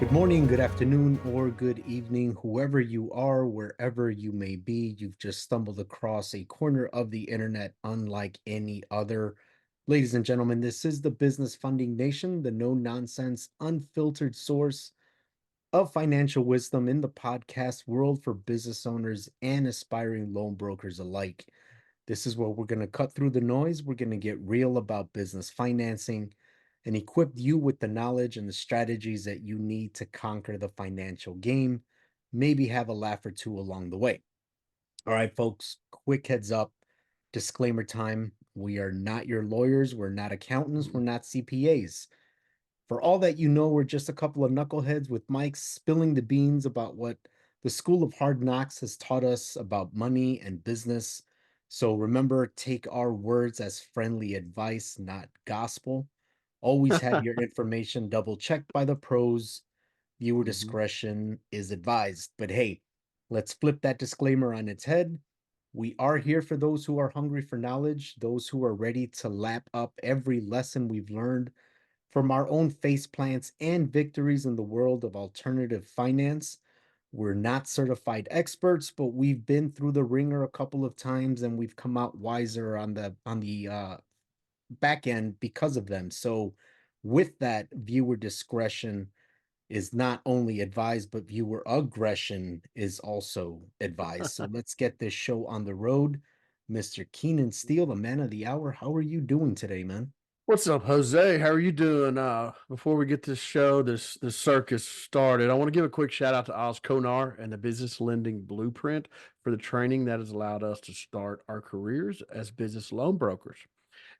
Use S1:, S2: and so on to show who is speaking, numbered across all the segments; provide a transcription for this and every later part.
S1: Good morning, good afternoon, or good evening, whoever you are, wherever you may be. You've just stumbled across a corner of the internet unlike any other. Ladies and gentlemen, this is the Business Funding Nation, the no nonsense, unfiltered source of financial wisdom in the podcast world for business owners and aspiring loan brokers alike. This is where we're going to cut through the noise. We're going to get real about business financing and equip you with the knowledge and the strategies that you need to conquer the financial game. Maybe have a laugh or two along the way. All right, folks, quick heads up, disclaimer time. We are not your lawyers. We're not accountants. We're not CPAs. For all that you know, we're just a couple of knuckleheads with mics spilling the beans about what the School of Hard Knocks has taught us about money and business. So remember, take our words as friendly advice, not gospel. Always have your information double checked by the pros. Viewer discretion is advised. But hey, let's flip that disclaimer on its head. We are here for those who are hungry for knowledge, those who are ready to lap up every lesson we've learned from our own face plants and victories in the world of alternative finance. We're not certified experts, but we've been through the ringer a couple of times and we've come out wiser on the back end because of them. So with that, viewer discretion is not only advised, but viewer aggression is also advised. So let's get this show on the road. Mr. Keenan Steele, the man of the hour. How are you doing today, man?
S2: What's up, Jose? How are you doing? Before we get this show, this circus started, I want to give a quick shout out to Oz Konar and the Business Lending Blueprint for the training that has allowed us to start our careers as business loan brokers.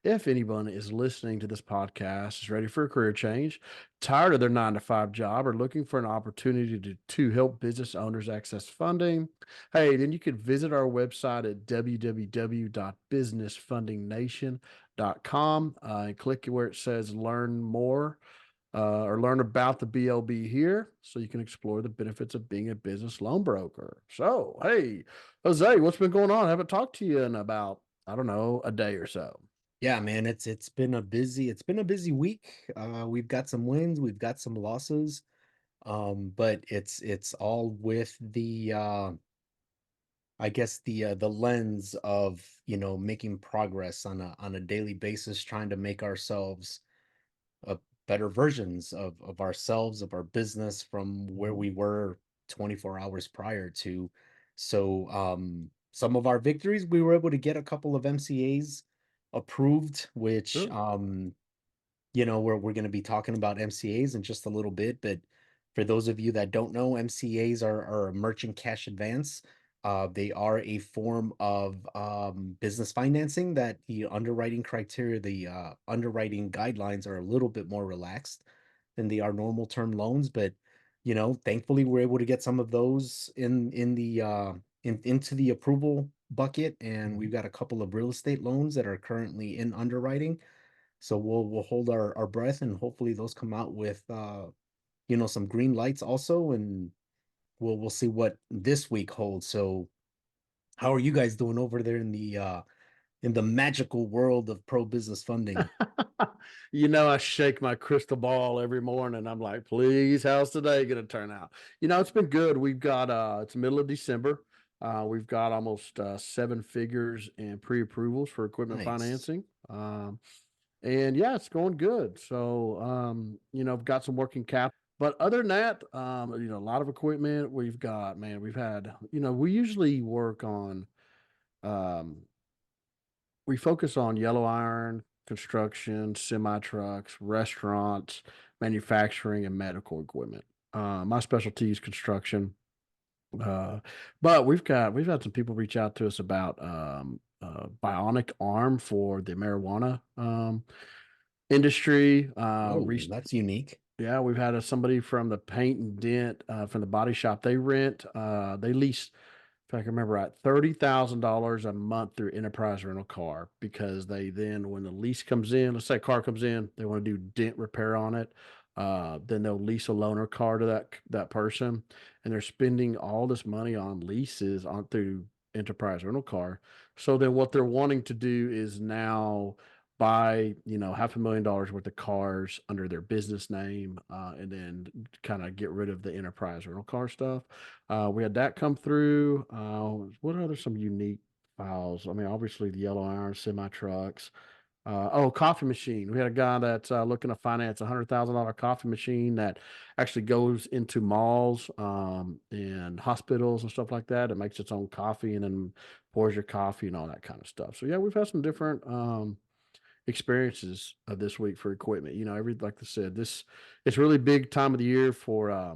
S2: If anyone is listening to this podcast is ready for a career change, tired of their 9 to 5 job, or looking for an opportunity to help business owners access funding, hey, then you could visit our website at www.businessfundingnation.com and click where it says learn more or learn about the BLB here so you can explore the benefits of being a business loan broker. So, hey, Jose, what's been going on? I haven't talked to you in about, I don't know, a day or so.
S1: Yeah, man, it's been a busy week. We've got some wins, we've got some losses. But it's all with the I guess the lens of, making progress on a daily basis, trying to make ourselves better versions of ourselves, of our business from where
S2: Mhm.
S1: we were 24 hours prior to. So some of our victories, we were able to get a couple of MCAs approved, which
S2: Good.
S1: we're going to be talking about MCAs in just a little bit, but for those of you that don't know, MCAs are a merchant cash advance. They are a form of business financing that the underwriting criteria, the underwriting guidelines are a little bit more relaxed than they are normal term loans. But thankfully, we're able to get some of those in the into the approval bucket, and we've
S2: Mhm.
S1: got a couple of real estate loans that are currently in underwriting. So we'll hold our breath and hopefully those come out with some green lights also, and we'll see what this week holds. So how are you guys doing over there in the magical world of pro business funding?
S2: I shake my crystal ball every morning. I'm like, please, how's today going to turn out? It's been good. We've got, it's middle of December. We've got almost 7 figures in pre-approvals for equipment
S1: Nice.
S2: financing. And yeah, it's going good. So, I've got some working cap. But other than that, a lot of equipment we've got, man, we've had, we usually work on, um, we focus on yellow iron, construction, semi trucks, restaurants, manufacturing, and medical equipment. My specialty is construction. Uh, but we've had some people reach out to us about bionic arm for the marijuana industry.
S1: Oh, that's unique.
S2: Yeah, we've had somebody from the paint and dent from the body shop. They lease, if I can remember right, $30,000 a month through Enterprise Rental Car because they then, when the lease comes in, let's say a car comes in, they want to do dent repair on it. Then they'll lease a loaner car to that person, and they're spending all this money on leases through Enterprise Rental Car. So then, what they're wanting to do is now buy, $500,000 worth of cars under their business name, and then kind of get rid of the enterprise rental car stuff. We had that come through. What other some unique files? I mean, obviously the yellow iron semi trucks. Coffee machine. We had a guy that's looking to finance $100,000 coffee machine that actually goes into malls and hospitals and stuff like that. It makes its own coffee and then pours your coffee and all that kind of stuff. So yeah, we've had some different experiences this week for equipment. Like I said, this it's really big time of the year for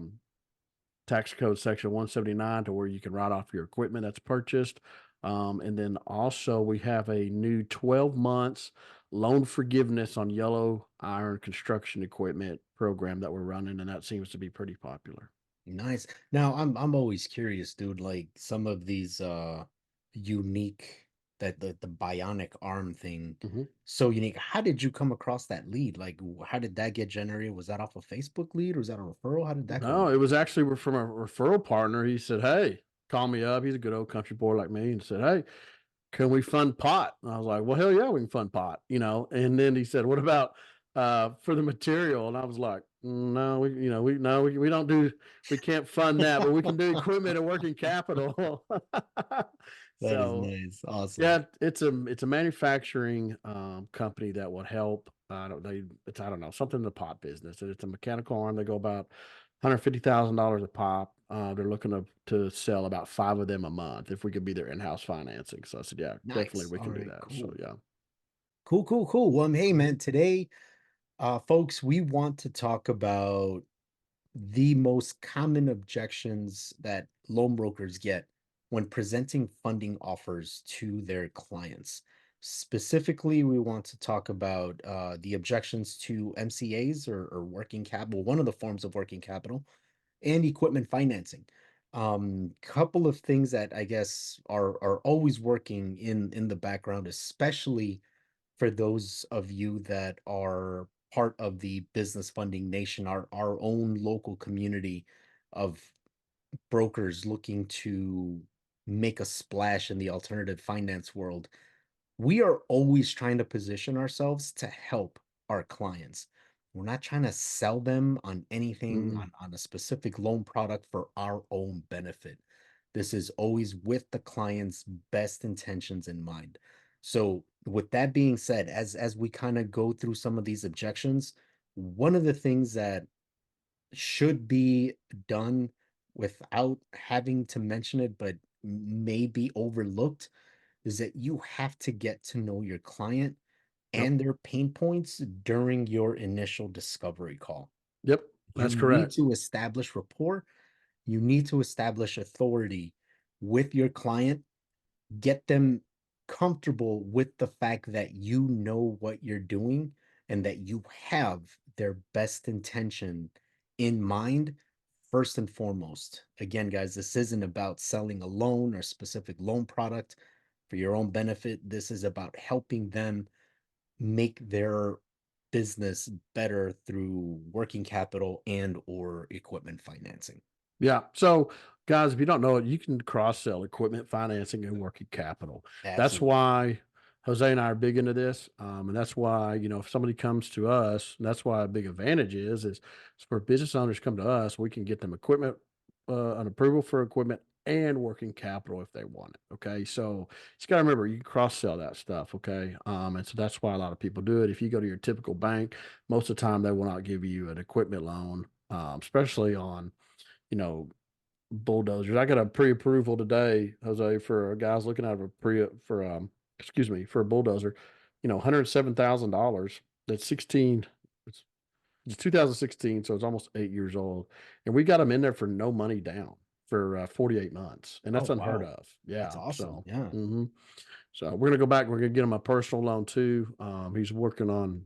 S2: tax code section 179 to where you can write off your equipment that's purchased. And then also we have a new 12 months loan forgiveness on yellow iron construction equipment program that we're running, and that seems to be pretty popular.
S1: Nice. Now I'm always curious, dude, like some of these unique that the bionic arm thing,
S2: Mhm.
S1: so unique. How did you come across that lead? Like how did that get generated? Was that off a Facebook lead or was that a referral? How did that go
S2: No,
S1: down?
S2: it was actually from a referral partner. He said, "Hey, call me up." He's a good old country boy like me, and said, "Hey, can we fund pot?" And I was like, "Well, hell yeah, we can fund pot." And then he said, "What about for the material?" And I was like, No, we don't do, we can't fund that, but we can do equipment and working capital."
S1: That is
S2: So
S1: nice. Awesome.
S2: yeah, it's a manufacturing company that would help. I don't know, something in the pot business. And it's a mechanical arm. They go about $150,000 a pop. They're looking to sell about 5 of them a month if we could be their in-house financing. So I said, yeah, definitely
S1: Nice.
S2: we
S1: All
S2: can do
S1: right,
S2: that. So
S1: cool.
S2: yeah.
S1: Cool, cool, cool. Well, hey man, today, folks, we want to talk about the most common objections that loan brokers get when presenting funding offers to their clients. Specifically, we want to talk about the objections to MCAs or working capital, one of the forms of working capital, and equipment financing. Couple of things that I guess are always working in the background, especially for those of you that are part of the business funding nation, our own local community of brokers looking to make a splash in the alternative finance world. We are always trying to position ourselves to help our clients. We're not trying to sell them on anything,
S2: Mm,
S1: on a specific loan product for our own benefit. This is always with the client's best intentions in mind. So, with that being said, as we kind of go through some of these objections, one of the things that should be done without having to mention it, but may be overlooked, is that you have to get to know your client
S2: yep.
S1: and their pain points during your initial discovery call.
S2: Yep.
S1: You
S2: That's
S1: need
S2: correct.
S1: to establish rapport, you need to establish authority with your client, get them comfortable with the fact that you know what you're doing and that you have their best intention in mind first and foremost. Again, guys, this isn't about selling a loan or specific loan product for your own benefit. This is about helping them make their business better through working capital and or equipment financing.
S2: Yeah. So, guys, if you don't know it, you can cross sell equipment financing and working capital. That's
S1: Absolutely.
S2: why Jose and I are big into this. And that's why, if somebody comes to us, and that's why a big advantage is for business owners come to us, we can get them equipment, an approval for equipment and working capital if they want it. Okay. So you got to remember you can cross sell that stuff. Okay. And so that's why a lot of people do it. If you go to your typical bank, most of the time they will not give you an equipment loan, especially on, you know, bulldozers. I got a pre-approval today, Jose, for a guy's looking at a excuse me, for a bulldozer, $107,000. That's 16. It's, it's 2016, so it's almost 8 years old, and we got him in there for no money down for 48 months, and
S1: Oh,
S2: that's unheard
S1: wow.
S2: of.
S1: That's
S2: Yeah,
S1: awesome.
S2: so.
S1: Yeah.
S2: So we're gonna go back. We're gonna get him a personal loan too. He's working on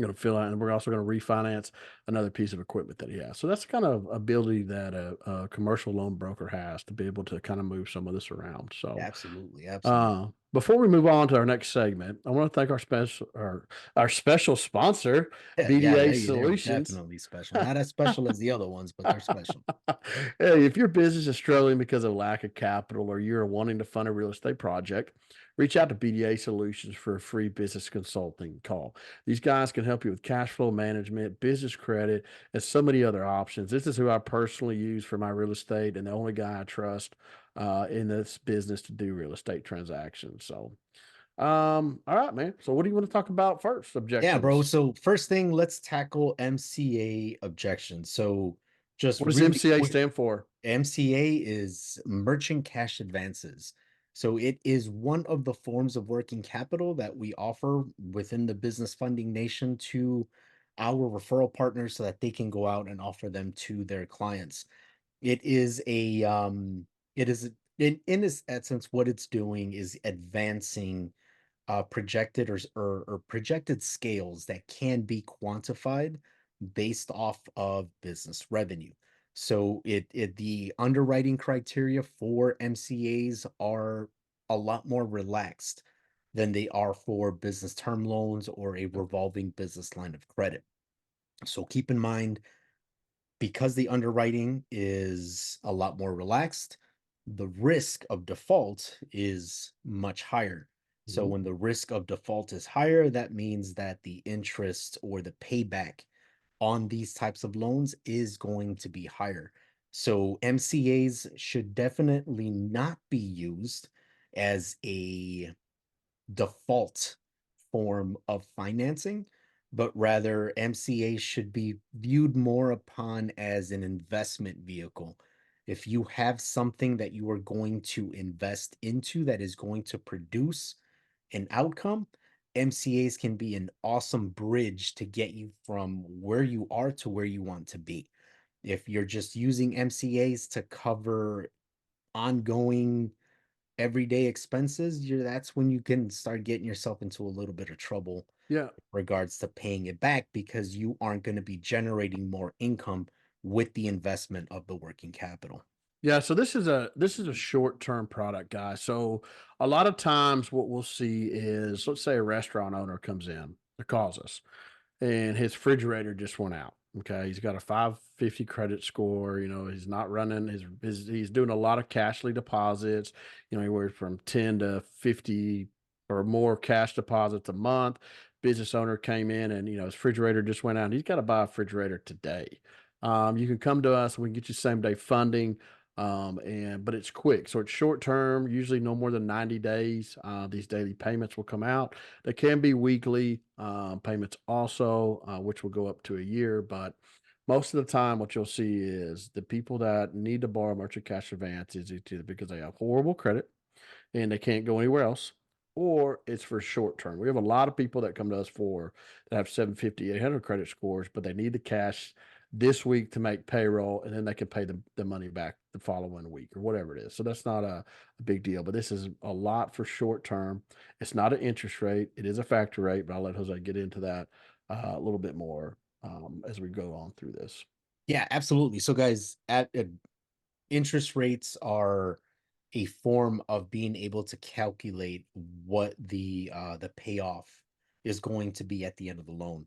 S2: going to fill out, and we're also going to refinance another piece of equipment that he has. So that's the kind of ability that a commercial loan broker has to be able to kind of move some of this around. So,
S1: Absolutely. Absolutely.
S2: Before we move on to our next segment, I want to thank our special sponsor,
S1: Yeah,
S2: BDA
S1: they're
S2: Solutions.
S1: definitely special. Not as special as the other ones, but they're special.
S2: Hey, if your business is struggling because of lack of capital or you're wanting to fund a real estate project, reach out to BDA Solutions for a free business consulting call. These guys can help you with cash flow management, business credit, and so many other options. This is who I personally use for my real estate and the only guy I trust in this business to do real estate transactions. So, all right, man. So, what do you want to talk about first?
S1: Yeah, bro.
S2: Objections.
S1: So first thing, let's tackle MCA objections. So just
S2: What does
S1: really
S2: MCA
S1: quick,
S2: stand for?
S1: MCA is merchant cash advances. So it is one of the forms of working capital that we offer within the business funding nation to our referral partners so that they can go out and offer them to their clients. It is a it is in this essence what it's doing is advancing projected or projected scales that can be quantified based off of business revenue. So the underwriting criteria for MCAs are a lot more relaxed than they are for business term loans or a revolving business line of credit. So keep in mind, because the underwriting is a lot more relaxed, the risk of default is much higher. So
S2: Mhm.
S1: when the risk of default is higher, that means that the interest or the payback on these types of loans is going to be higher. So MCAs should definitely not be used as a default form of financing, but rather MCA should be viewed more upon as an investment vehicle. If you have something that you are going to invest into that is going to produce an outcome, MCAs can be an awesome bridge to get you from where you are to where you want to be. If you're just using MCAs to cover ongoing everyday expenses, that's when you can start getting yourself into a little bit of trouble
S2: Yeah.
S1: regards to paying it back because you aren't going to be generating more income with the investment of the working capital.
S2: Yeah, so this is a short-term product, guys. So a lot of times what we'll see is, let's say a restaurant owner comes in or calls us and his refrigerator just went out. Okay. He's got a 550 credit score. He's not running he's doing a lot of cashly deposits, anywhere from 10 to 50 or more cash deposits a month. Business owner came in and, his refrigerator just went out and he's got to buy a refrigerator today. You can come to us, we can get you same day funding. But it's quick. So it's short term, usually no more than 90 days. These daily payments will come out. They can be weekly payments also, which will go up to a year. But most of the time, what you'll see is the people that need to borrow merchant cash advance is either because they have horrible credit and they can't go anywhere else, or it's for short term. We have a lot of people that come to us for that have 750, 800 credit scores, but they need the cash this week to make payroll, and then they can pay the money back the following week or whatever it is. So that's not a big deal, but this is a lot for short term. It's not an interest rate, it is a factor rate, but I'll let Jose get into that a little bit more as we go on through this.
S1: Yeah, absolutely. So, guys, interest rates are a form of being able to calculate what the payoff is going to be at the end of the loan.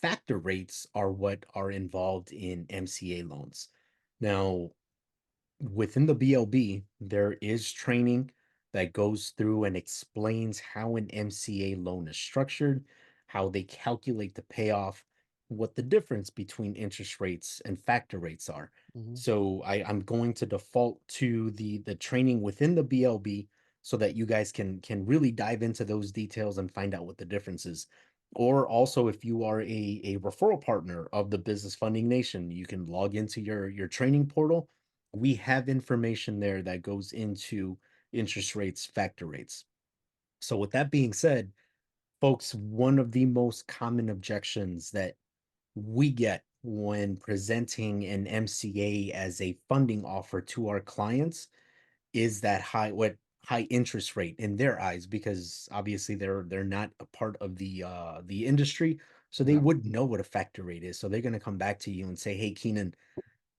S1: Factor rates are what are involved in MCA loans. Now, within the BLB, there is training that goes through and explains how an MCA loan is structured, how they calculate the payoff, what the difference between interest rates and factor rates are.
S2: Mhm.
S1: So I'm going to default to the training within the BLB so that you guys can really dive into those details and find out what the difference is. Or also, if you are a referral partner of the Business Funding Nation, you can log into your training portal. We have information there that goes into interest rates, factor rates. So, with that being said, folks, one of the most common objections that we get when presenting an MCA as a funding offer to our clients is that high interest rate in their eyes, because obviously they're not a part of the industry, so they
S2: Yeah.
S1: wouldn't know what a factor rate is. So they're going to come back to you and say, "Hey, Keenan,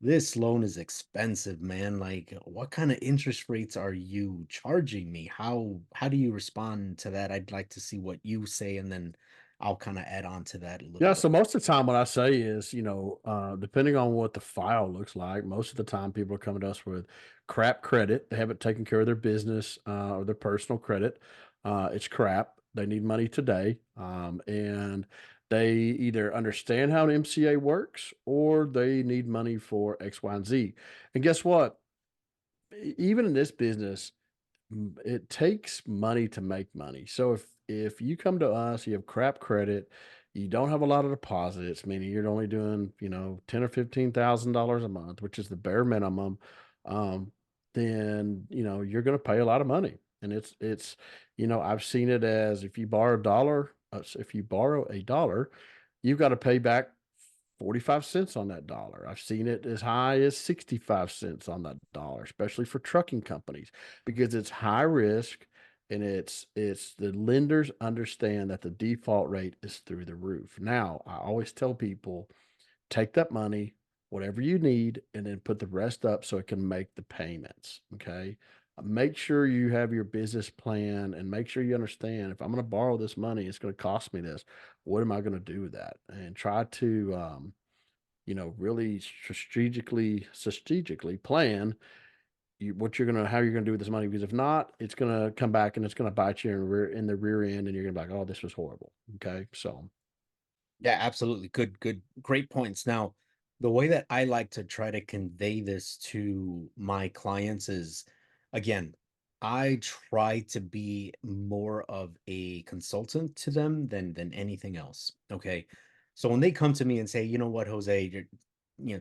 S1: This loan is expensive, man. Like, what kind of interest rates are you charging me? How do you respond to that? I'd like to see what you say, and then I'll kind of add on to that a little
S2: Yeah,
S1: bit.
S2: so most of the time what I say is, depending on what the file looks like, most of the time people are coming to us with crap credit. They haven't taken care of their business or their personal credit. It's crap. They need money today. And they either understand how an MCA works or they need money for X, Y, and Z. And guess what? Even in this business, it takes money to make money. So if you come to us, you have crap credit, you don't have a lot of deposits, meaning you're only doing, 10 or $15,000 a month, which is the bare minimum, um, then you're going to pay a lot of money. And I've seen it as if you borrow a dollar, if you borrow a dollar, you've got to pay back 45 cents on that dollar. I've seen it as high as 65 cents on that dollar, especially for trucking companies because it's high risk and it's the lenders understand that the default rate is through the roof. Now, I always tell people take that money, whatever you need, and then put the rest up so it can make the payments. Okay. Make sure you have your business plan and make sure you understand if I'm going to borrow this money, it's going to cost me this. What am I going to do with that? And try to, really strategically plan what you're gonna how you're gonna do with this money. Because if not, it's gonna come back and it's gonna bite you in the rear end, and you're gonna be like, "Oh, this was horrible." Okay, so
S1: Yeah, absolutely. Good, great points. Now, the way that I like to try to convey this to my clients is, again, I try to be more of a consultant to them than anything else. Okay. So when they come to me and say, you know what, Jose,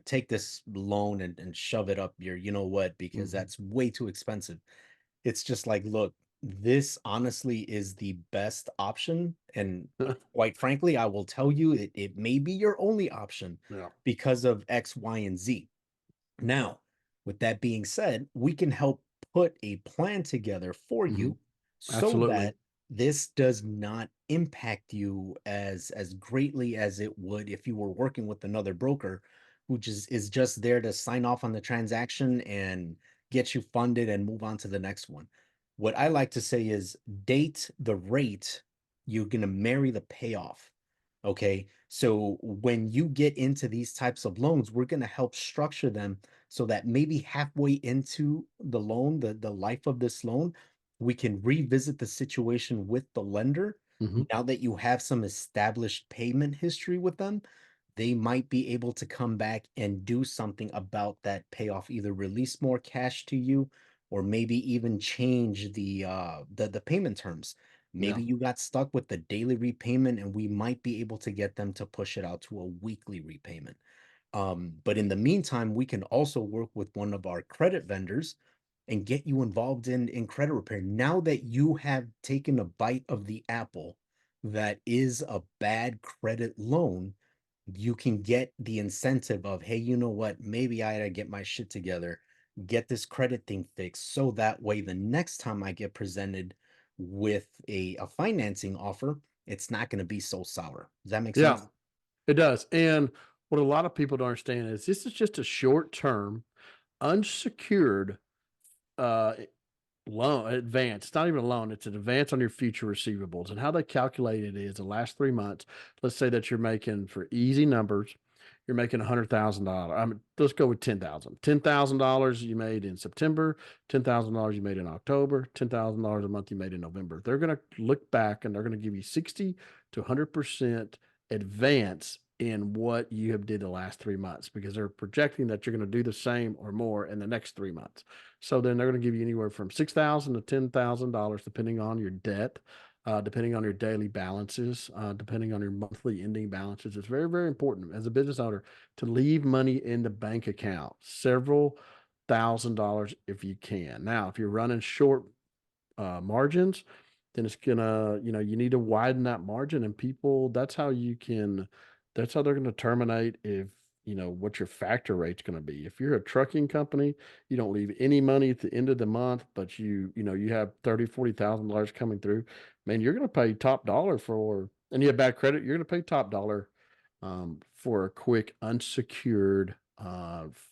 S1: take this loan and shove it up your, you know what, because
S2: mhm.
S1: that's way too expensive. It's just like, look, this honestly is the best option, and quite frankly, I will tell you it may be your only option
S2: Yeah.
S1: because of X, Y, and Z. Now, with that being said, we can help put a plan together for
S2: Mhm.
S1: you so
S2: Absolutely.
S1: that this does not impact you as greatly as it would if you were working with another broker who just is just there to sign off on the transaction and get you funded and move on to the next one. What I like to say is date the rate, you're going to marry the payoff. Okay. So when you get into these types of loans, we're going to help structure them so that maybe halfway into the loan, the life of this loan, we can revisit the situation with the lender.
S2: Mhm.
S1: Now that you have some established payment history with them, they might be able to come back and do something about that payoff, either release more cash to you or maybe even change the payment terms.
S2: Yeah.
S1: Maybe you got stuck with the daily repayment and we might be able to get them to push it out to a weekly repayment. But in the meantime, we can also work with one of our credit vendors and get you involved in credit repair. Now that you have taken a bite of the apple that is a bad credit loan, you can get the incentive of, hey, you know what? Maybe I gotta get my shit together, get this credit thing fixed. So that way, the next time I get presented with a financing offer, it's not going to be so sour. Does that make
S2: Yeah,
S1: sense?
S2: it does. And what a lot of people don't understand is this is just a short term, unsecured uh loan advance. It's not even a loan, it's an advance on your future receivables. And how they calculate it is the last 3 months, let's say that you're making for easy numbers, you're making $100,000. Let's go with 10,000. $10,000 you made in September, $10,000 you made in October, $10,000 a month you made in November. They're going to look back and they're going to give you 60 to 100% advance in what you have did the last 3 months because they're projecting that you're going to do the same or more in the next 3 months. So then they're going to give you anywhere from 6,000 to $10,000, depending on your debt, depending on your daily balances, depending on your monthly ending balances. It's very, very important as a business owner to leave money in the bank account, several $1,000s if you can. Now, if you're running short margins, then it's gonna, you need to widen that margin. And people, that's how they're gonna terminate if what your factor rate's gonna be. If you're a trucking company, you don't leave any money at the end of the month, but you have 30, $40,000 coming through, man, you're gonna pay top dollar and you have bad credit, you're gonna pay top dollar for a quick unsecured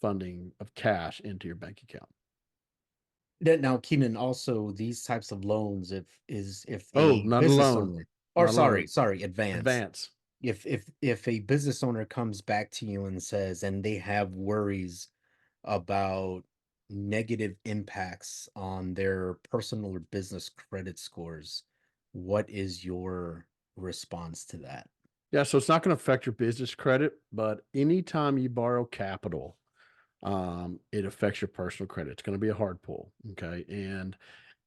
S2: funding of cash into your bank account.
S1: Now, Keenan, also these types of loans, if
S2: Oh,
S1: a
S2: not a
S1: business
S2: loan,
S1: owner, or
S2: not a loan,
S1: sorry, advance.
S2: advance.
S1: If a business owner comes back to you and says, and they have worries about negative impacts on their personal or business credit scores, what is your response to that?
S2: Yeah, so it's not going to affect your business credit, but anytime you borrow capital, it affects your personal credit. It's going to be a hard pull. Okay. And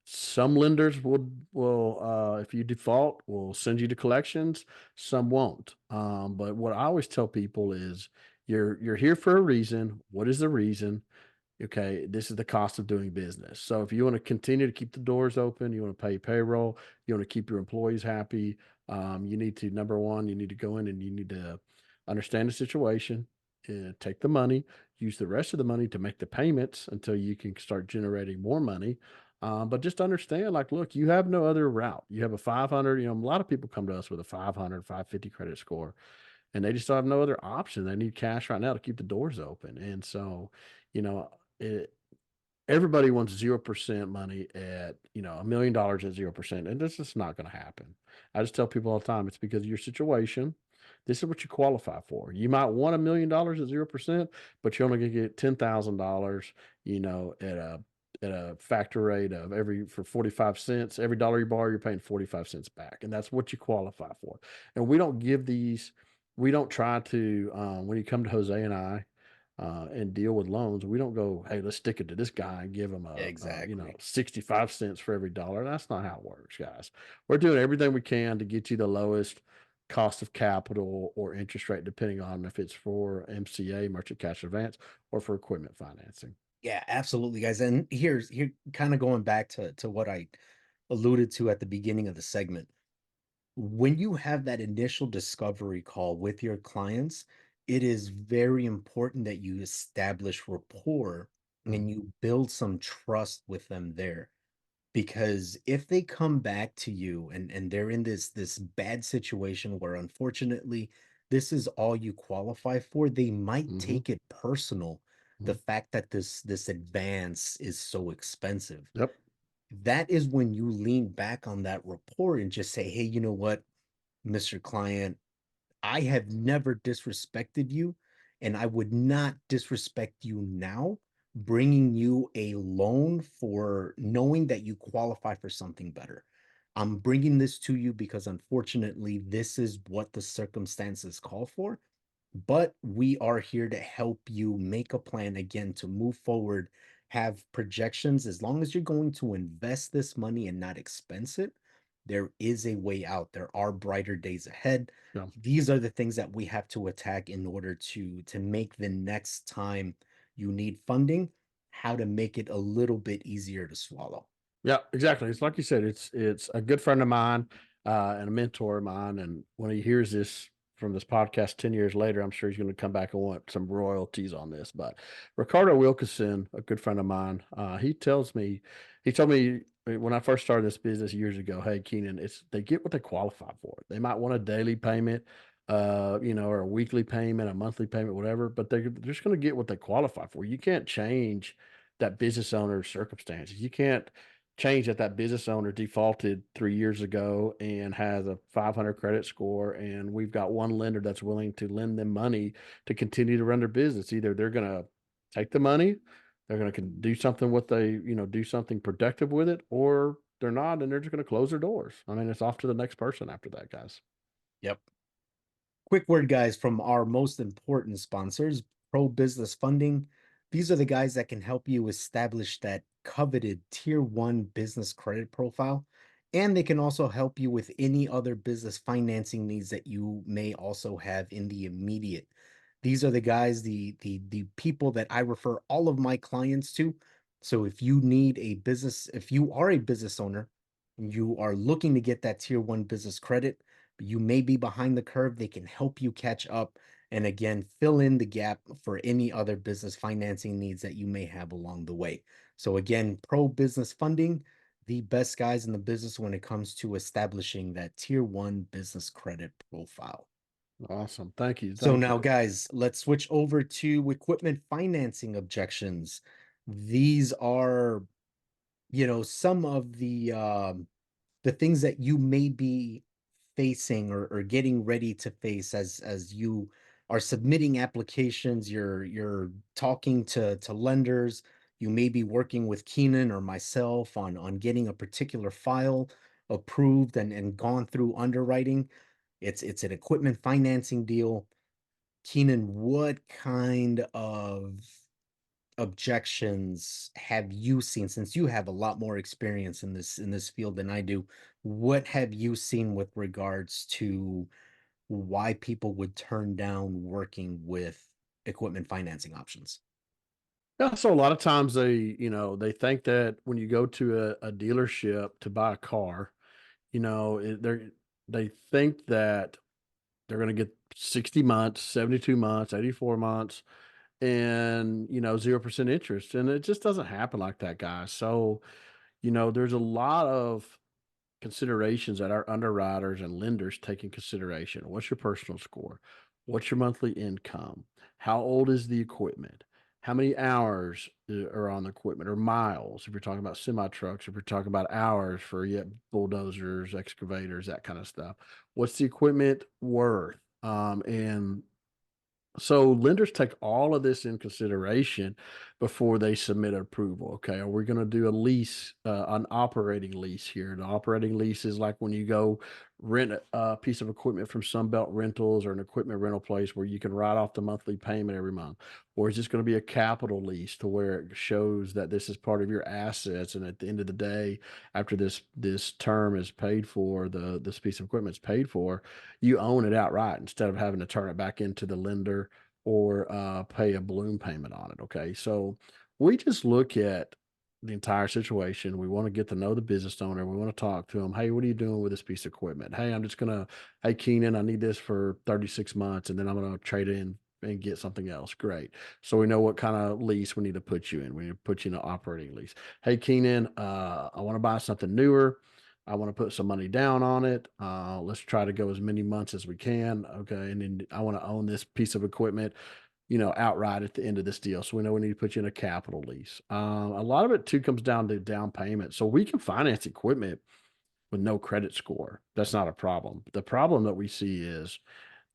S2: some lenders will if you default, will send you to collections. Some won't. But what I always tell people is you're here for a reason. What is the reason? Okay, this is the cost of doing business. So if you want to continue to keep the doors open, you want to pay payroll, you want to keep your employees happy, you need to, number one, you need to go in and you need to understand the situation, take the money, use the rest of the money to make the payments until you can start generating more money. But just understand, like, look, you have no other route. You have a 500, a lot of people come to us with a 500, 550 credit score, and they just don't have no other option. They need cash right now to keep the doors open. And so, you know, it, everybody wants 0% money at, $1 million at 0%. And this is not going to happen. I just tell people all the time, it's because of your situation. This is what you qualify for. You might want $1 million at 0%, but you're only going to get $10,000, at a factor rate of for 45 cents. Every dollar you borrow, you're paying 45 cents back. And that's what you qualify for. And we don't try to, when you come to Jose and I, and deal with loans, we don't go, hey, let's stick it to this guy and give him
S1: Exactly.
S2: 65 cents for every dollar. That's not how it works, guys. We're doing everything we can to get you the lowest cost of capital or interest rate, depending on if it's for MCA, merchant cash advance, or for equipment financing.
S1: Yeah, absolutely, guys. And here kind of going back to what I alluded to at the beginning of the segment. When you have that initial discovery call with your clients, it is very important that you establish rapport and
S2: Mhm.
S1: you build some trust with them there. Because if they come back to you and they're in this bad situation where unfortunately this is all you qualify for, they might
S2: Mhm.
S1: take it personal, the
S2: Mhm.
S1: fact that this advance is so expensive.
S2: Yep.
S1: That is when you lean back on that rapport and just say, hey, you know what, Mr. Client, I have never disrespected you, and I would not disrespect you now, bringing you a loan for knowing that you qualify for something better. I'm bringing this to you because unfortunately, this is what the circumstances call for. But we are here to help you make a plan again to move forward, have projections. As long as you're going to invest this money and not expense it, there is a way out. There are brighter days ahead.
S2: Yeah.
S1: These are the things that we have to attack in order to make the next time you need funding, how to make it a little bit easier to swallow.
S2: Yeah, exactly. It's like you said, it's a good friend of mine, and a mentor of mine. And when he hears this from this podcast 10 years later, I'm sure he's going to come back and want some royalties on this. But Ricardo Wilkinson, a good friend of mine, he told me when I first started this business years ago, hey, Keenan, they get what they qualify for. They might want a daily payment, or a weekly payment, a monthly payment, whatever, but they're just going to get what they qualify for. You can't change that business owner's circumstances. You can't change that business owner defaulted 3 years ago and has a 500 credit score, and we've got one lender that's willing to lend them money to continue to run their business. Either they're going to take the money, they're going to do something do something productive with it, or they're not, and they're just going to close their doors. I mean, it's off to the next person after that, guys.
S1: Yep. Quick word, guys, from our most important sponsors, Pro Business Funding. These are the guys that can help you establish that coveted tier one business credit profile. And they can also help you with any other business financing needs that you may also have in the immediate. These are the guys, the people that I refer all of my clients to. So if you need a business, if you are a business owner, you are looking to get that tier one business credit, but you may be behind the curve. They can help you catch up and again fill in the gap for any other business financing needs that you may have along the way. So again, Pro Business Funding, the best guys in the business when it comes to establishing that tier one business credit profile.
S2: Awesome. Thank you.
S1: So
S2: Thank
S1: now,
S2: you.
S1: guys, let's switch over to equipment financing objections. These are, some of the things that you may be facing or getting ready to face as you are submitting applications. You're talking to lenders. You may be working with Keenan or myself on getting a particular file approved and gone through underwriting. It's an equipment financing deal. Keenan, what kind of objections have you seen, since you have a lot more experience in this field than I do? What have you seen with regards to why people would turn down working with equipment financing options?
S2: Yeah, so a lot of times they think that when you go to a dealership to buy a car, they think that they're going to get 60 months, 72 months, 84 months, and 0% interest. And it just doesn't happen like that, guys. So, there's a lot of considerations that our underwriters and lenders take in consideration. What's your personal score? What's your monthly income? How old is the equipment? How many hours are on the equipment or miles? If you're talking about semi trucks, if you're talking about hours for bulldozers, excavators, that kind of stuff. What's the equipment worth? And so lenders take all of this in consideration before they submit approval. Okay, are we going to do a lease, an operating lease here? An operating lease is like when you go rent a piece of equipment from Sunbelt Rentals or an equipment rental place where you can write off the monthly payment every month. Or is this going to be a capital lease to where it shows that this is part of your assets, and at the end of the day, after this term is paid for, this piece of equipment is paid for, you own it outright instead of having to turn it back into the lender or pay a balloon payment on it. Okay. So we just look at the entire situation. We want to get to know the business owner. We want to talk to them. Hey, what are you doing with this piece of equipment? Hey, hey, Keenan, I need this for 36 months and then I'm going to trade it in and get something else. Great. So we know what kind of lease we need to put you in. We need to put you in an operating lease. Hey, Keenan, I want to buy something newer. I want to put some money down on it. Let's try to go as many months as we can. Okay. And then I want to own this piece of equipment, outright at the end of this deal. So we know we need to put you in a capital lease. A lot of it too comes down to down payment. So we can finance equipment with no credit score. That's not a problem. The problem that we see is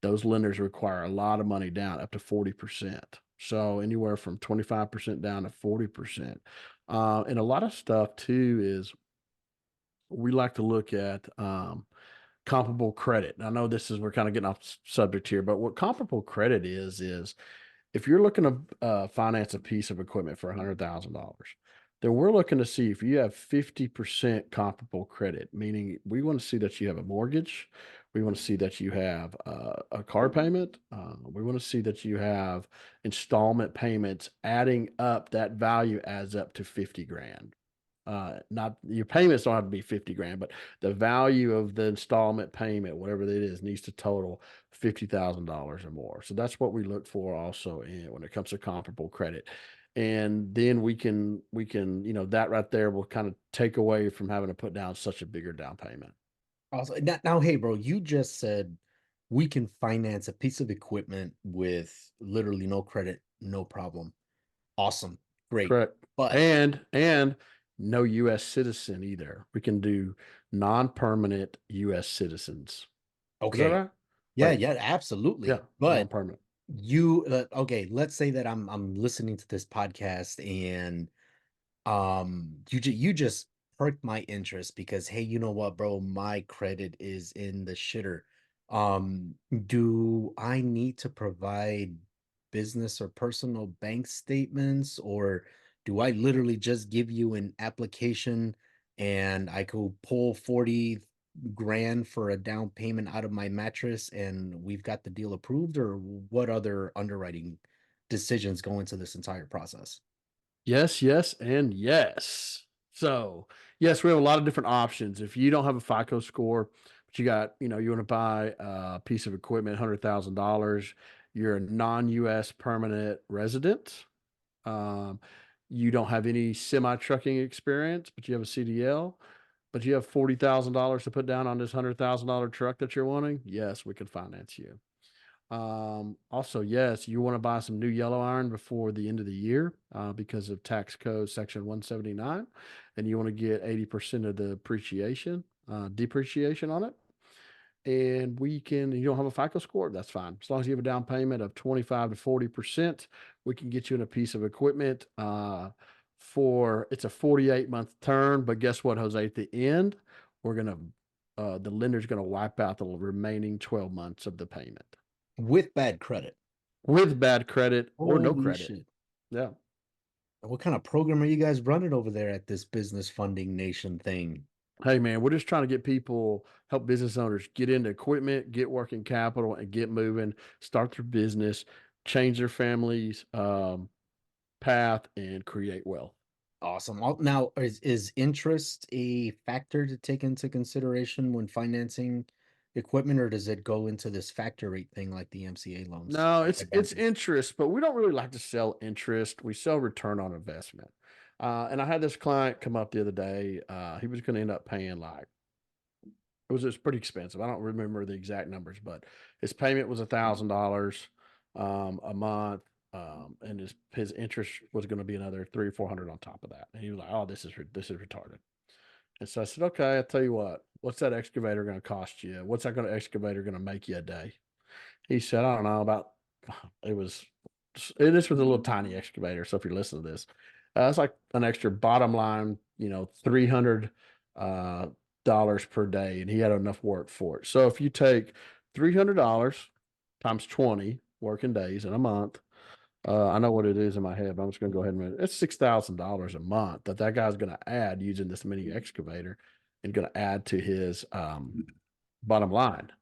S2: those lenders require a lot of money down, up to 40%. So anywhere from 25% down to 40%. And a lot of stuff too is we like to look at comparable credit. I know we're kind of getting off subject here, but what comparable credit is if you're looking to finance a piece of equipment for $100,000, then we're looking to see if you have 50% comparable credit, meaning we want to see that you have a mortgage. We want to see that you have a car payment. We want to see that you have installment payments adding up. That value adds up to 50 grand. Not your payments don't have to be 50 grand, but the value of the installment payment, whatever that is, needs to total $50,000 or more. So that's what we look for also when it comes to comparable credit. And then we can, that right there will kind of take away from having to put down such a bigger down payment.
S1: Also, now, hey, bro, you just said we can finance a piece of equipment with literally no credit, no problem. Awesome. Great.
S2: Correct.
S1: But
S2: And no US citizen either. We can do non-permanent US citizens. Is that
S1: okay.
S2: right?
S1: Yeah,
S2: Wait,
S1: yeah, absolutely.
S2: yeah,
S1: But
S2: non-permanent.
S1: okay, let's say that I'm listening to this podcast and you just perked my interest because, hey, you know what, bro? My credit is in the shitter. Do I need to provide business or personal bank statements, or do I literally just give you an application and I could pull 40 grand for a down payment out of my mattress and we've got the deal approved? Or what other underwriting decisions go into this entire process?
S2: Yes, yes, and yes. So, yes, we have a lot of different options. If you don't have a FICO score, but you want to buy a piece of equipment, $100,000, you're a non-US permanent resident. Um, you don't have any semi-trucking experience, but you have a CDL, but you have $40,000 to put down on this $100,000 truck that you're wanting. Yes, we can finance you. Also, yes, you want to buy some new yellow iron before the end of the year because of tax code section 179, and you want to get 80% of the depreciation on it. And you don't have a FICO score, that's fine. As long as you have a down payment of 25 to 40%, we can get you in a piece of equipment it's a 48-month term. But guess what, Jose? At the end, the lender's going to wipe out the remaining 12 months of the payment
S1: with bad credit.
S2: with bad credit or no
S1: Holy
S2: credit.
S1: shit.
S2: Yeah.
S1: What kind of program are you guys running over there at this Business Funding Nation thing?
S2: Hey man, we're just trying to help business owners get into equipment, get working capital, and get moving, start their business, change their families' path, and create wealth.
S1: Awesome. Now, is interest a factor to take into consideration when financing equipment, or does it go into this factor rate thing like the MCA loans
S2: No,
S1: by
S2: it's
S1: banking?
S2: interest, but we don't really like to sell interest. We sell return on investment. And I had this client come up the other day. He was going to end up paying like it was pretty expensive. I don't remember the exact numbers, but his payment was $1,000 a month, and his interest was going to be another 300 or 400 on top of that. And he was like, "Oh, this is retarded." And so I said, "Okay, I'll tell you what. What's that excavator going to cost you? What's that excavator going to make you a day?" He said, "I don't know about." It was this was a little tiny excavator. So if you're listening to this, it's like an extra bottom line, 300 uh, dollars per day, and he had enough work for it. So if you take $300 times 20 working days in a month, I know what it is in my head, but I'm just going to go ahead and it's $6,000 a month that guy's going to add using this mini excavator and going to add to his bottom line.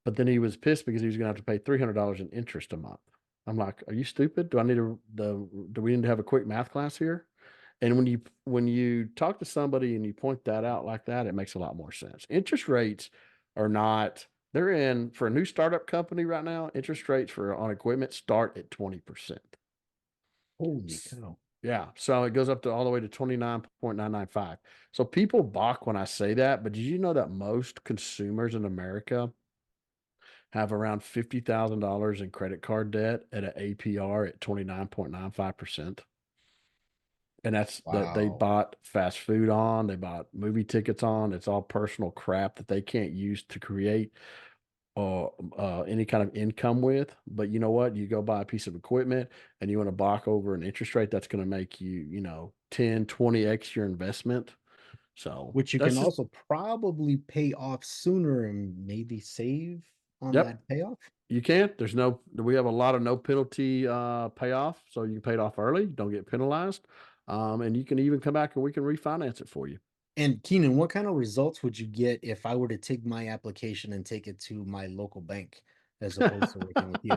S2: But then he was pissed because he was gonna have to pay $300 in interest a month. I'm like, "Are you stupid? Do we need to have a quick math class here?" And when you talk to somebody and you point that out like that, it makes a lot more sense. Interest rates are not they're in for a new startup company right now, interest rates for on equipment start at 20%.
S1: Holy cow.
S2: Yeah, so it goes up to all the way to 29.995. So people balk when I say that, but did you know that most consumers in America have around $50,000 in credit card debt at an APR at 29.95%? And that's that they
S1: Wow.
S2: bought fast food on, they bought movie tickets on. It's all personal crap that they can't use to create any kind of income with. But you know what? You go buy a piece of equipment and you want to balk over an interest rate that's going to make you, 10, 20x your investment. So
S1: Which you can
S2: that's just,
S1: also probably pay off sooner and maybe save on
S2: yep.
S1: that payoff.
S2: You can't. We have a lot of no penalty payoff. So you paid off early, you don't get penalized. And you can even come back and we can refinance it for you.
S1: And Keenan, what kind of results would you get if I were to take my application and take it to my local bank as opposed to working with you?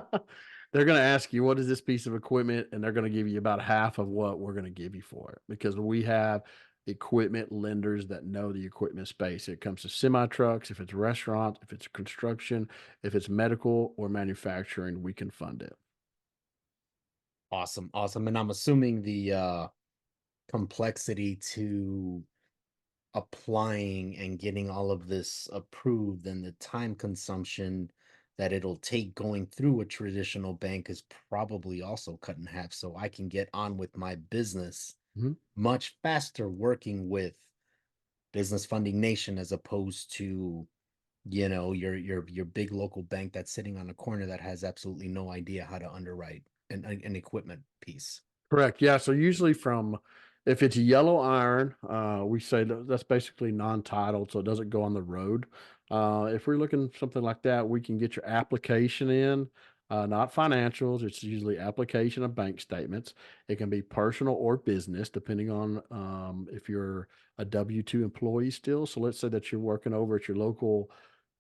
S2: They're going to ask you, what is this piece of equipment? And they're going to give you about half of what we're going to give you for it because we have equipment lenders that know the equipment space. It comes to semi trucks, if it's restaurants, if it's construction, if it's medical or manufacturing, we can fund it.
S1: Awesome, awesome. And I'm assuming the complexity to applying and getting all of this approved and the time consumption that it'll take going through a traditional bank is probably also cut in half so I can get on with my business
S2: Mhm.
S1: much faster working with Business Funding Nation as opposed to your big local bank that's sitting on a corner that has absolutely no idea how to underwrite an equipment piece.
S2: Correct. Yeah. So usually if it's yellow iron, we say that's basically non-titled, so it doesn't go on the road. If we're looking something like that, we can get your application in, not financials. It's usually application of bank statements. It can be personal or business, depending on if you're a W-2 employee still. So let's say that you're working over at your local,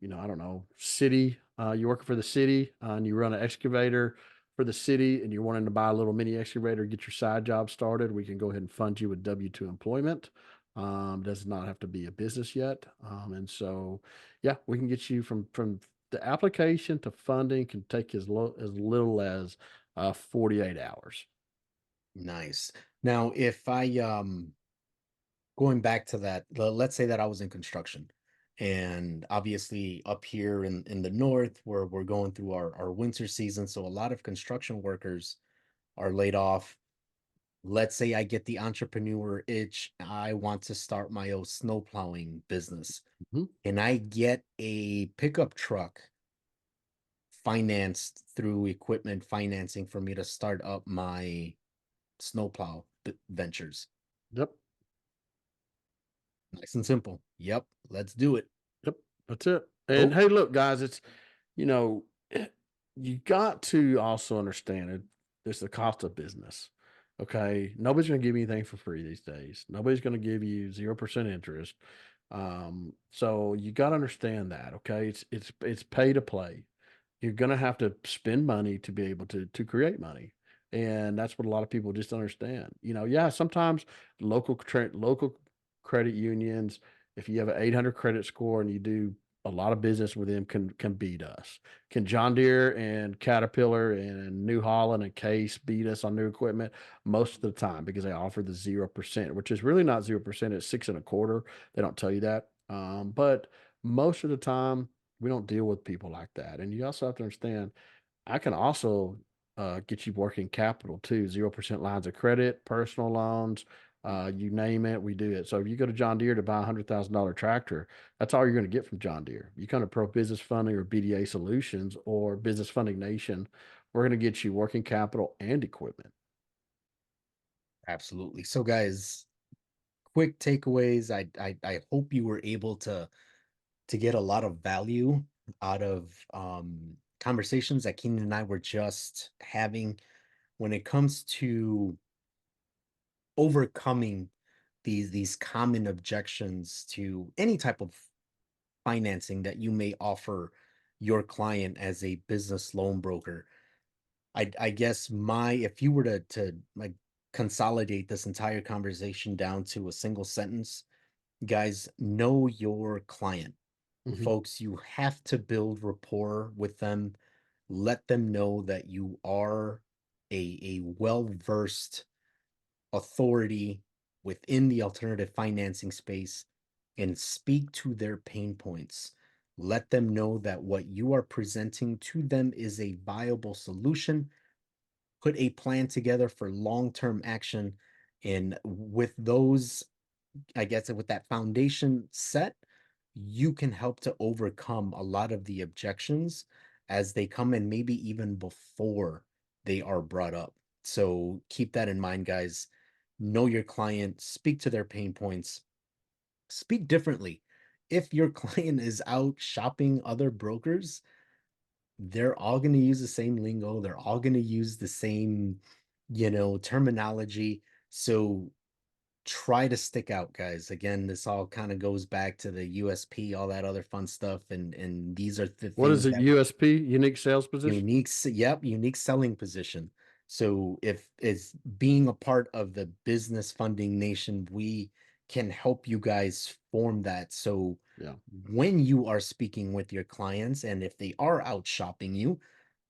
S2: I don't know, city. You're working for the city and you run an excavator for the city and you're wanting to buy a little mini excavator, get your side job started, we can go ahead and fund you with W-2 employment. Does not have to be a business yet. And so, yeah, we can get you from the application to funding can take as little as 48 hours.
S1: Nice. Now, if I going back to that, let's say that I was in construction And obviously up here in the north where we're going through our winter season, so a lot of construction workers are laid off. Let's say I get the entrepreneur itch. I want to start my own snow plowing business.
S2: Mhm.
S1: And I get a pickup truck financed through equipment financing for me to start up my snowplow ventures.
S2: Yep.
S1: Nice and simple. Yep, let's do it.
S2: Yep. That's it. And
S1: Oh,
S2: hey, look, guys, you know, you got to also understand it. There's the cost of business. Okay. Nobody's going to give you anything for free these days. Nobody's going to give you 0% interest. So you got to understand that. Okay. It's pay to play. You're gonna have to spend money to be able to create money, and that's what a lot of people just don't understand. Yeah, sometimes local credit unions, if you have an 800 credit score and you do a lot of business with them, can beat us. Can John Deere and Caterpillar and New Holland and Case beat us on new equipment? Most of the time because they offer the 0%, which is really not 0%. It's 6.25. They don't tell you that, but most of the time we don't deal with people like that. And you also have to understand, I can also get you working capital too, 0% lines of credit, personal loans, you name it, we do it. So if you go to John Deere to buy $100,000 tractor, that's all you're going to get from John Deere. You come to Pro Business Funding or BDA Solutions or Business Funding Nation, we're going to get you working capital and equipment.
S1: absolutely. So guys, quick takeaways. I hope you were able to get a lot of value out of conversations that Keenan and I were just having when it comes to overcoming these common objections to any type of financing that you may offer your client as a business loan broker. I guess my if you were to like consolidate this entire conversation down to a single sentence, guys, know your client.
S2: Mhm.
S1: Folks, you have to build rapport with them. Let them know that you are a well-versed authority within the alternative financing space and speak to their pain points. Let them know that what you are presenting to them is a viable solution. Put a plan together for long-term action. And with those, I guess, with that foundation set, you can help to overcome a lot of the objections as they come and maybe even before they are brought up. So keep that in mind, guys. Know your client, speak to their pain points, speak differently. If your client is out shopping other brokers, they're all going to use the same lingo, they're all going to use the same, terminology. So try to stick out, guys. Again, this all kind of goes back to the USP, all that other fun stuff, and these are the
S2: What is
S1: things
S2: it?
S1: that
S2: USP, unique sales position?
S1: yep, unique selling position. So if it's being a part of the business funding nation, we can help you guys form that. So
S2: Yeah.
S1: when you are speaking with your clients and if they are out shopping you,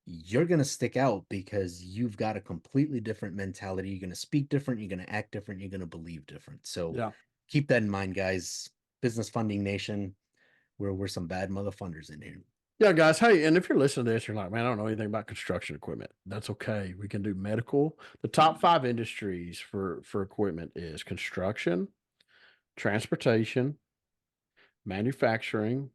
S1: you're going to stick out because you've got a completely different mentality. You're going to speak different, you're going to act different, you're going to believe different. So
S2: Yeah.
S1: keep that in mind, guys. Business funding nation, we're some bad mother funders in here.
S2: Yeah, guys. Hey, and if you're listening to this, you're like, man, I don't know anything about construction equipment. That's okay. We can do medical. The top five industries for equipment is construction, transportation, manufacturing,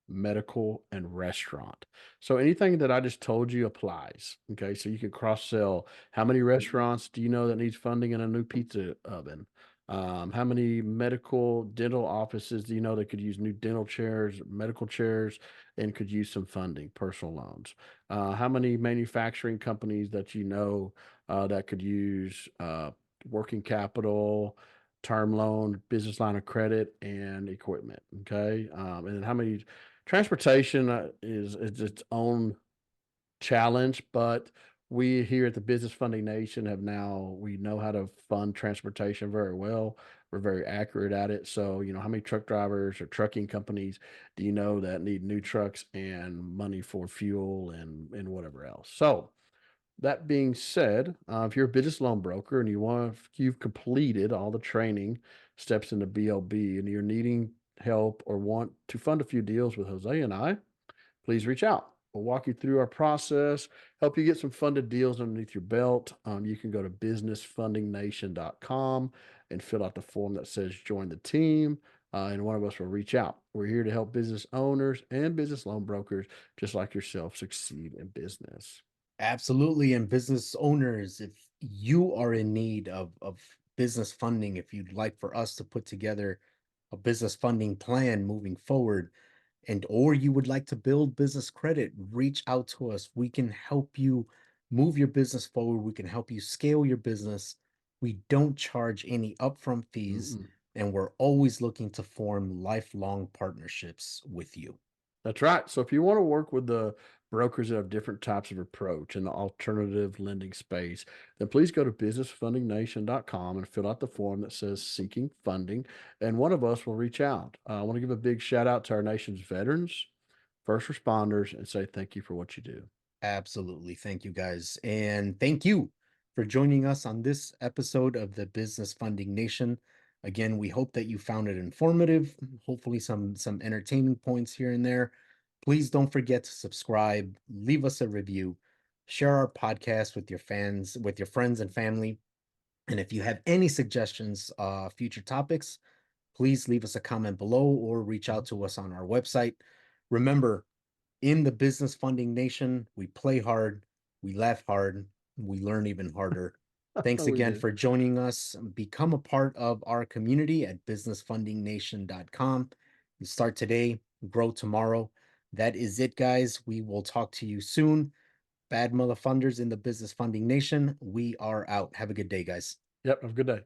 S2: medical, and restaurant. So anything that I just told you applies. Okay. So you can cross sell. How many restaurants do you know that needs funding in a new pizza oven? How many medical dental offices do you know that could use new dental chairs, medical chairs, and could use some funding, personal loans? How many manufacturing companies that you know that could use working capital, term loan, business line of credit, and equipment? Okay, and then how many transportation is its own challenge, but we here at the Business Funding Nation we know how to fund transportation very well. We're very accurate at it. So, how many truck drivers or trucking companies do you know that need new trucks and money for fuel and whatever else? So, that being said, if you're a business loan broker and you've completed all the training steps in the BLB and you're needing help or want to fund a few deals with Jose and I, please reach out. We'll walk you through our process, help you get some funded deals underneath your belt. You can go to businessfundingnation.com and fill out the form that says join the team, and one of us will reach out. We're here to help business owners and business loan brokers just like yourself succeed in business.
S1: Absolutely. And business owners, if you are in need of business funding, if you'd like for us to put together a business funding plan moving forward, and or you would like to build business credit, reach out to us. We can help you move your business forward. We can help you scale your business. We don't charge any upfront fees,
S2: Mm-mm.
S1: and we're always looking to form lifelong partnerships with you.
S2: That's right. So if you want to work with the brokers that have different types of approach in the alternative lending space, then please go to businessfundingnation.com and fill out the form that says seeking funding, and one of us will reach out. I want to give a big shout out to our nation's veterans, first responders, and say thank you for what you do.
S1: Absolutely. Thank you guys. And thank you for joining us on this episode of the Business Funding Nation. Again, we hope that you found it informative, hopefully some entertaining points here and there. Please don't forget to subscribe, leave us a review, share our podcast with your fans, with your friends and family. And if you have any suggestions, future topics, please leave us a comment below or reach out to us on our website. Remember, in the business funding nation, we play hard, we laugh hard, we learn even harder. Thanks
S2: We
S1: again
S2: do.
S1: for joining us. Become a part of our community at businessfundingnation.com. You start today, grow tomorrow. That is it, guys. We will talk to you soon. Bad mother funders in the business funding nation. We are out. Have a good day, guys.
S2: Yep. Have a good day.